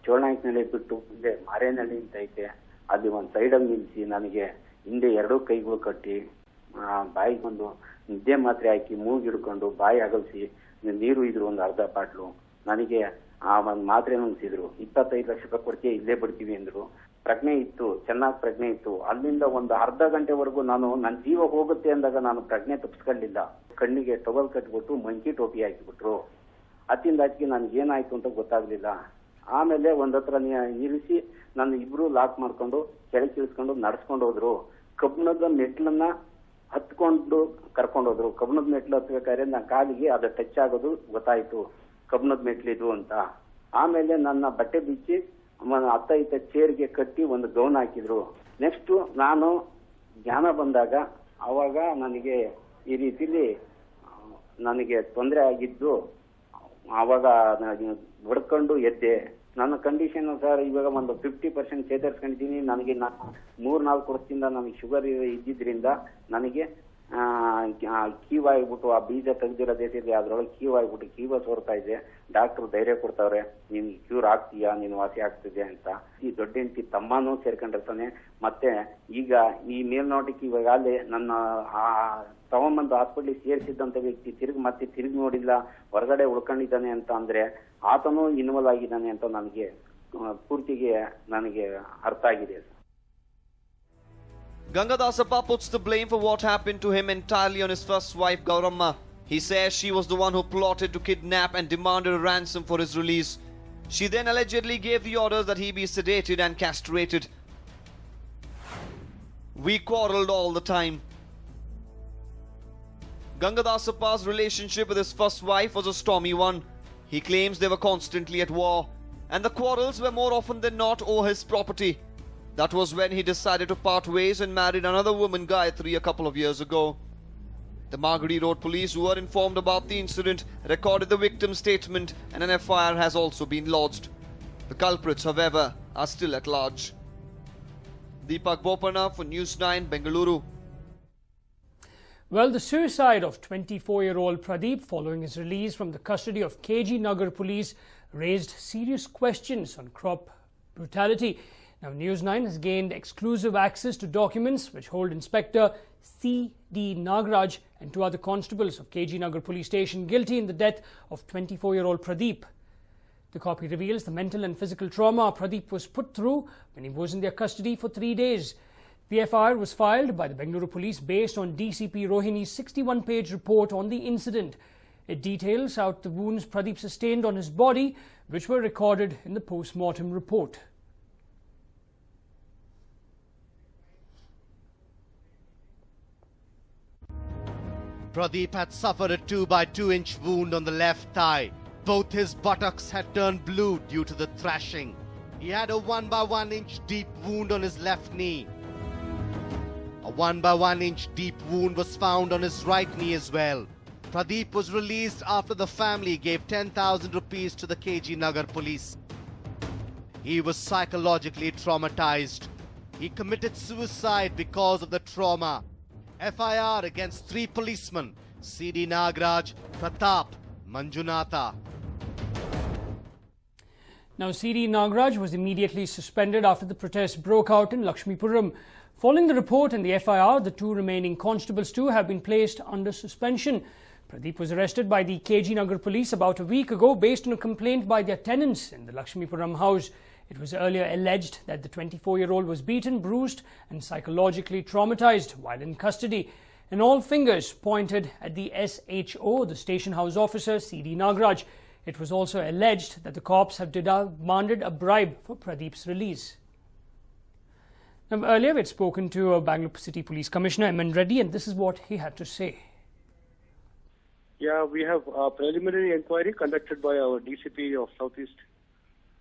ಚೋಳನಾಯಕನಹಳ್ಳಿ ಬಿಟ್ಟು ಮುಂದೆ ಮಾರೇನಹಳ್ಳಿ ಅಂತ ಐತೆ, ಅಲ್ಲಿ ಒಂದು ಸೈಡಲ್ಲಿ ನಿಲ್ಲಿಸಿ ನನಗೆ ಹಿಂದೆ 2 ಕೈಗಳು ಕಟ್ಟಿ ಬಾಯಿಗೆ ಒಂದು ನಿದ್ದೆ ಮಾತ್ರೆ ಹಾಕಿ ಮೂಗು ಹಿಡ್ಕೊಂಡು ಬಾಯಿ ಅಗಲಿಸಿ ನೀರು ಇದ್ರು ಒಂದು ಅರ್ಧ ಬಾಟ್ಲು. ನನಗೆ ಆ ಒಂದು ಮಾತ್ರೆ ನುಂಗಿಸಿದ್ರು. 25 ಲಕ್ಷ ರೂಪಾಯಿ ಕೊಡ್ತೀಯ, ಇಲ್ಲೇ ಬಿಡ್ತೀವಿ ಅಂದ್ರು. ಪ್ರಜ್ಞೆ ಇತ್ತು, ಚೆನ್ನಾಗಿ ಪ್ರಜ್ಞೆ ಇತ್ತು. ಅಲ್ಲಿಂದ ಒಂದು ಅರ್ಧ ಗಂಟೆವರೆಗೂ ನಾನು ನನ್ನ ಜೀವ ಹೋಗುತ್ತೆ ಅಂದಾಗ ನಾನು ಪ್ರಜ್ಞೆ ತಪ್ಪಿಸ್ಕೊಳ್ಳಿಲ್ಲ. ಕಣ್ಣಿಗೆ ಟವಲ್ ಕಟ್ಬಿಟ್ಟು ಮಂಕಿ ಟೋಪಿ ಹಾಕಿಬಿಟ್ರು. ಅತ್ತಿಂದ ಆಚೆಗೆ ನನ್ಗೆ ಏನಾಯ್ತು ಅಂತ ಗೊತ್ತಾಗ್ಲಿಲ್ಲ. ಆಮೇಲೆ ಒಂದ್ ಹತ್ರ ನಿಲ್ಲಿಸಿ ನನ್ನ ಇಬ್ರು ಲಾಕ್ ಮಾಡ್ಕೊಂಡು ಕೆಳಗೆ ಇಳಿಸ್ಕೊಂಡು ನಡ್ಸ್ಕೊಂಡು ಹೋದ್ರು. ಕಬ್ಬಣದ ಮೆಟ್ಲನ್ನ ಹತ್ಕೊಂಡು ಕರ್ಕೊಂಡೋದ್ರು. ಕಬ್ಬಣದ ಮೆಟ್ಲು ಹತ್ಬೇಕಾದ್ರೆ ನನ್ನ ಕಾಲಿಗೆ ಅದು ಟಚ್ ಆಗೋದು ಗೊತ್ತಾಯ್ತು, ಕಬ್ಬಣದ ಮೆಟ್ಲಿದು ಅಂತ. ಆಮೇಲೆ ನನ್ನ ಬಟ್ಟೆ ಬಿಚ್ಚಿ ಅತ್ತ ಇತ್ತ ಚೇರ್ಗೆ ಕಟ್ಟಿ ಒಂದು ಗೌನ್ ಹಾಕಿದ್ರು. ನೆಕ್ಸ್ಟ್ ನಾನು ಜ್ಞಾನ ಬಂದಾಗ ಅವಾಗ ನನಗೆ ಈ ರೀತಿಲಿ ನನಗೆ ತೊಂದರೆ ಆಗಿದ್ದು. ಆವಾಗ ಹೊಡ್ಕೊಂಡು ಎದ್ದೆ. ನನ್ನ ಕಂಡೀಷನ್ ಸರ್ ಇವಾಗ ಒಂದು 50% ಚೇತರಿಸ್ಕೊಂಡಿದ್ದೀನಿ. ನನಗೆ 3-4 ವರ್ಷದಿಂದ ನನಗೆ ಶುಗರ್ ಇದ್ದಿದ್ರಿಂದ ನನಗೆ ಕೀವು ಆಗ್ಬಿಟ್ಟು ಆ ಬೀಜ ತೆಗ್ದಿರೋದೇತಿದೆ ಅದ್ರೊಳಗೆ ಕೀವು ಆಗ್ಬಿಟ್ಟು ಕೀವ ಸೋರ್ತಾ ಇದೆ. ಡಾಕ್ಟರ್ ಧೈರ್ಯ ಕೊಡ್ತಾವ್ರೆ, ನೀನ್ ಕ್ಯೂರ್ ಆಗ್ತೀಯಾ, ನೀನು ವಾಸಿ ಆಗ್ತಿದೆ ಅಂತ. ಈ ದೊಡ್ಡ ಹೆಂಡತಿ ತಮ್ಮನೂ ಸೇರ್ಕೊಂಡಿರ್ತಾನೆ. ಮತ್ತೆ ಈಗ ಈ ಮೇಲ್ನೋಟಕ್ಕೆ ಇವಾಗ ಅಲ್ಲಿ ನನ್ನ ತಗೊಂಬಂದು ಹಾಸ್ಪಿಟ್ಲಿಗೆ ಸೇರಿಸಿದ್ದಂತ ವ್ಯಕ್ತಿ ತಿರುಗಿ ನೋಡಿಲ್ಲ, ಹೊರಗಡೆ ಉಳ್ಕೊಂಡಿದ್ದಾನೆ ಅಂತ ಅಂದ್ರೆ ಆತನೂ ಇನ್ವಾಲ್ವ್ ಆಗಿದ್ದಾನೆ ಅಂತ ನನಗೆ ಪೂರ್ತಿಗೆ ನನಗೆ ಅರ್ಥ ಆಗಿದೆ. Gangadasappa puts the blame for what happened to him entirely on his first wife Gauramma. He says she was the one who plotted to kidnap and demanded a ransom for his release. She then allegedly gave the orders that he be sedated and castrated. We quarreled all the time. Gangadasappa's relationship with his first wife was a stormy one. He claims they were constantly at war, and the quarrels were more often than not over his property. That was when he decided to part ways and married another woman, Gayatri, a couple of years ago. The Margadi Road police, who were informed about the incident, recorded the victim's statement and an FIR has also been lodged. The culprits, however, are still at large. Deepak Bopanna for News9, Bengaluru. Well, the suicide of 24-year-old Pradeep following his release from the custody of KG Nagar police raised serious questions on crop brutality. Now, News9 has gained exclusive access to documents which hold Inspector C.D. Nagraj and 2 other constables of KG Nagar police station guilty in the death of 24-year-old Pradeep. The copy reveals the mental and physical trauma Pradeep was put through when he was in their custody for 3 days. The FIR was filed by the Bengaluru police based on DCP Rohini's 61-page report on the incident. It details out the wounds Pradeep sustained on his body, which were recorded in the post-mortem report. Pradeep had suffered a 2-by-2-inch wound on the left thigh. Both his buttocks had turned blue due to the thrashing. He had a 1-by-1-inch deep wound on his left knee. A 1-by-1-inch deep wound was found on his right knee as well. Pradeep was released after the family gave 10,000 rupees to the KG Nagar police. He was psychologically traumatized. He committed suicide because of the trauma. FIR against 3 policemen, C.D. Nagraj, Pratap, Manjunatha. Now, C.D. Nagraj was immediately suspended after the protests broke out in Lakshmipuram. Following the report and the FIR, the 2 remaining constables too have been placed under suspension. Pradeep was arrested by the KG Nagar police about a week ago based on a complaint by their tenants in the Lakshmipuram house. It was earlier alleged that the 24-year-old was beaten, bruised and psychologically traumatized while in custody. And all fingers pointed at the SHO, the station house officer, C.D. Nagraj. It was also alleged that the cops have demanded a bribe for Pradeep's release. Now, earlier we had spoken to Bangalore City Police Commissioner M.N. Reddy, and this is what he had to say. Yeah, we have a preliminary inquiry conducted by our DCP of Southeast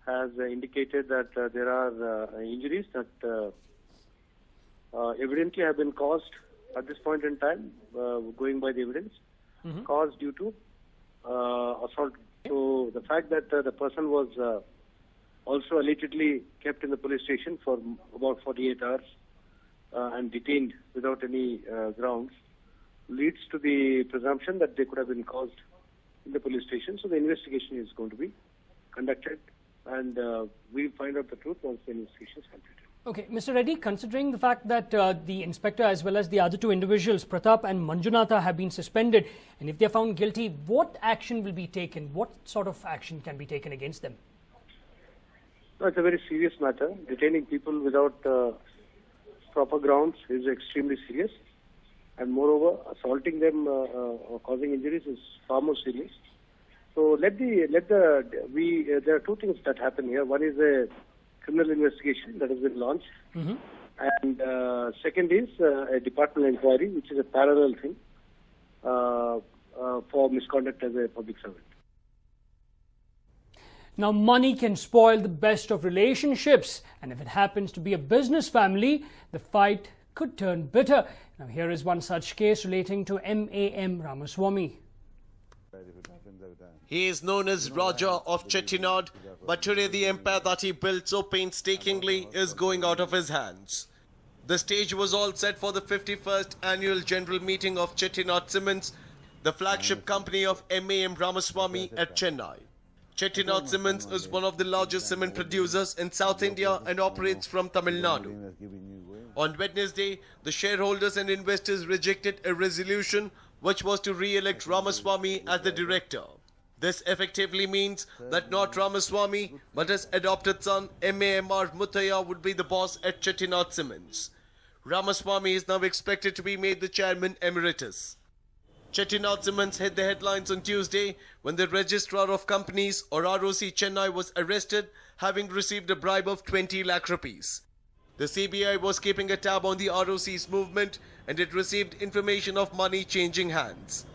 has indicated that there are injuries that evidently have been caused at this point in time, going by the evidence, caused due to assault. So the fact that the person was also allegedly kept in the police station for about 48 hours and detained without any grounds leads to the presumption that they could have been caused in the police station. So the investigation is going to be conducted and we'll find out the truth once the investigation is completed. Okay, Mr. Reddy, considering the fact that the inspector as well as the other two individuals, Pratap and Manjunatha, have been suspended, and if they are found guilty, what action will be taken? What sort of action can be taken against them? No, it's a very serious matter. Detaining people without proper grounds is extremely serious, and moreover, assaulting them or causing injuries is far more serious. So there are two things that happen here. One is a criminal investigation that has been launched, and second is a departmental inquiry, which is a parallel thing for misconduct as a public servant. Now, money can spoil the best of relationships, and if it happens to be a business family, the fight could turn bitter. Now, here is one such case relating to M.A.M. Ramaswamy. He is known as Raja of Chettinad, but today the empire that he built so painstakingly is going out of his hands. The stage was all set for the 51st annual general meeting of Chettinad Cements, the flagship company of M.A.M. Ramaswamy at Chennai. Chettinad Cements is one of the largest cement producers in South India and operates from Tamil Nadu. On Wednesday, the shareholders and investors rejected a resolution which was to re-elect Ramaswamy as the director. This effectively means that not Ramaswamy, but his adopted son M.A.M.R. Muthaiya would be the boss at Chettinad Cements. Ramaswamy is now expected to be made the chairman emeritus. Chettinad Cements hit the headlines on Tuesday when the Registrar of Companies or ROC Chennai was arrested, having received a bribe of 20 lakh rupees. The CBI was keeping a tab on the ROC's movement and it received information of money changing hands.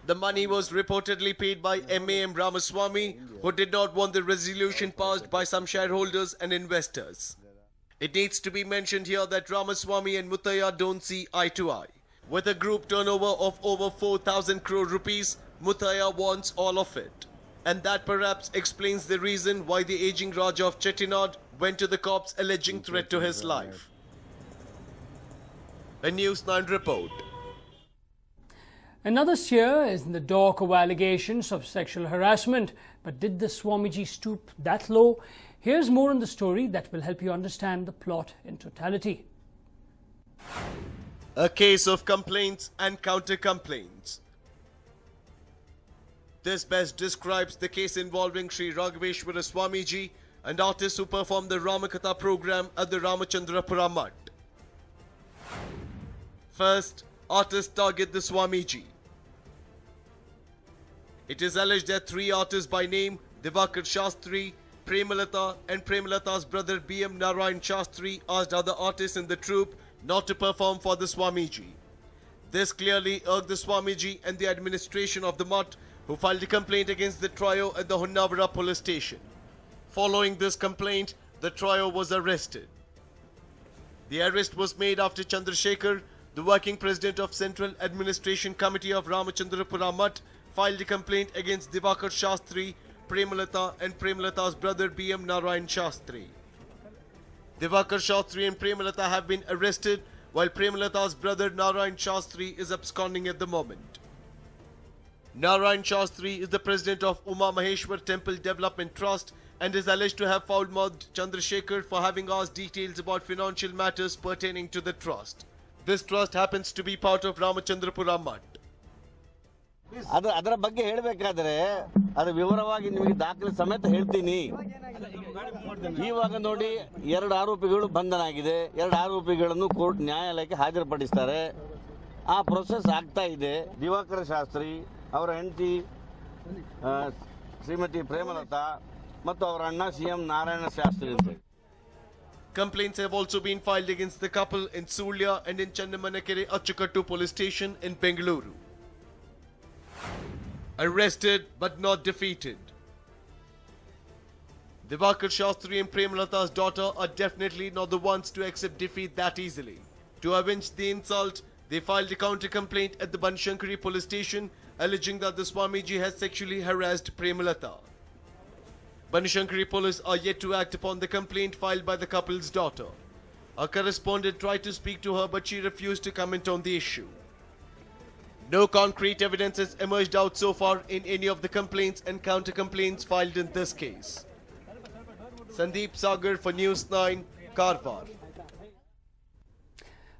The money was reportedly paid by M.A.M. Ramaswamy, who did not want the resolution passed by some shareholders and investors. It needs to be mentioned here that Ramaswamy and Muthaiya don't see eye to eye. With a group turnover of over 4,000 crore rupees, Muthaiya wants all of it. And that perhaps explains the reason why the aging Raja of Chettinad went to the cops alleging threat to his life. A News9 report. Another seer is in the dock of allegations of sexual harassment. But did the Swamiji stoop that low? Here's more on the story that will help you understand the plot in totality. A case of complaints and counter-complaints. This best describes the case involving Sri Raghaveshwara Swamiji, an artist who performed the Ramakatha program at the Ramachandrapura Mutt. First, artists target the Swamiji. It is alleged that three artists by name, Divakar Shastri, Premalata and Premalata's brother B.M. Narayan Shastri asked other artists in the troupe not to perform for the Swamiji. This clearly irked the Swamiji and the administration of the Mutt, who filed a complaint against the trio at the Hunnavara police station. Following this complaint, the trio was arrested. The arrest was made after Chandrasekhar, the working president of Central Administration Committee of Ramachandrapura Mutt, filed a complaint against Divakar Shastri, Premalata and Premalata's brother B.M. Narayan Shastri. Divakar Shastri and Premalata have been arrested, while Premalata's brother Narayan Shastri is absconding at the moment. Narayan Shastri is the president of Uma Maheshwar Temple Development Trust and is alleged to have foul-mouthed Chandrasekhar for having asked details about financial matters pertaining to the trust. This trust happens to be part of Ramachandrapura Mutt. ಅದರ ಬಗ್ಗೆ ಹೇಳಬೇಕಾದ್ರೆ ಅದು ವಿವರವಾಗಿ ನಿಮಗೆ ದಾಖಲೆ ಸಮೇತ ಹೇಳ್ತೀನಿ. ಇವಾಗ ನೋಡಿ ಎರಡು ಆರೋಪಿಗಳು ಬಂಧನ ಆಗಿದೆ. ಎರಡು ಆರೋಪಿಗಳನ್ನು ಕೋರ್ಟ್ ನ್ಯಾಯಾಲಯಕ್ಕೆ ಹಾಜರುಪಡಿಸ್ತಾರೆ. ಆ ಪ್ರೊಸೆಸ್ ಆಗ್ತಾ ಇದೆ. ದಿವಾಕರ ಶಾಸ್ತ್ರಿ ಅವರ ಹೆಂಡತಿ ಶ್ರೀಮತಿ ಪ್ರೇಮಲತಾ ಮತ್ತು ಅವರ ಅಣ್ಣ ಸಿಎಂ ನಾರಾಯಣ ಶಾಸ್ತ್ರಿ ಅಂತ. Complaints have also been filed against the couple in Sulya and in Chandamanakere Achukattu police station in Bengaluru. Arrested but not defeated. Divakar Shastri and Premalata's daughter are definitely not the ones to accept defeat that easily. To avenge the insult, they filed a counter-complaint at the Banshankari police station alleging that the Swamiji has sexually harassed Premalata. Banshankari police are yet to act upon the complaint filed by the couple's daughter. Our correspondent tried to speak to her, but she refused to comment on the issue. No concrete evidence has emerged out so far in any of the complaints and counter-complaints filed in this case. Sandeep Sagar for News 9, Karwar.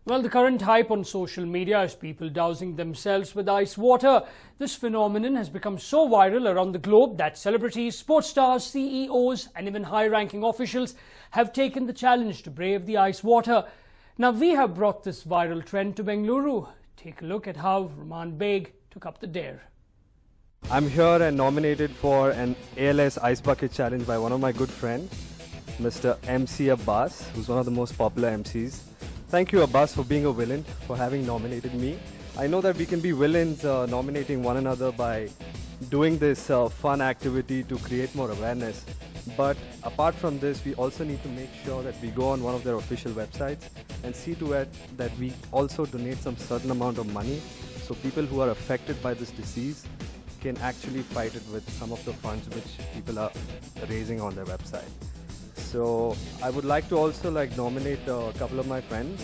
Well, the current hype on social media is people dousing themselves with ice water. This phenomenon has become so viral around the globe that celebrities, sports stars, CEOs and even high-ranking officials have taken the challenge to brave the ice water. Now, we have brought this viral trend to Bengaluru. Take a look at how Rahman Beg took up the dare. I'm here and nominated for an ALS Ice Bucket Challenge by one of my good friends, Mr. MC Abbas, who's one of the most popular MCs. Thank you, Abbas, for being a villain, for having nominated me. I know that we can be villains nominating one another by doing this fun activity to create more awareness. But apart from this, we also need to make sure that we go on one of their official websites and see to it that we also donate some certain amount of money so people who are affected by this disease can actually fight it with some of the funds which people are raising on their website. So I would like to also nominate a couple of my friends,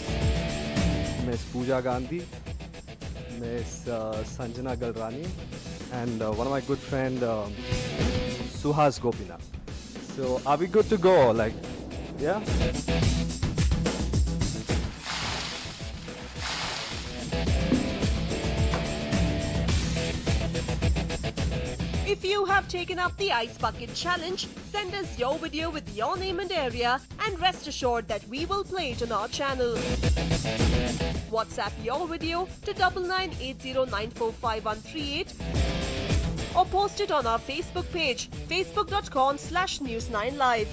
Miss Pooja Gandhi, Miss Sanjana Galrani, and one of my good friend Suhas Gopinath. So are we good to go? Yeah? If you have taken up the Ice Bucket Challenge, send us your video with your name and area and rest assured that we will play it on our channel. WhatsApp your video to 9980945138 or post it on our Facebook page, facebook.com/News9Live.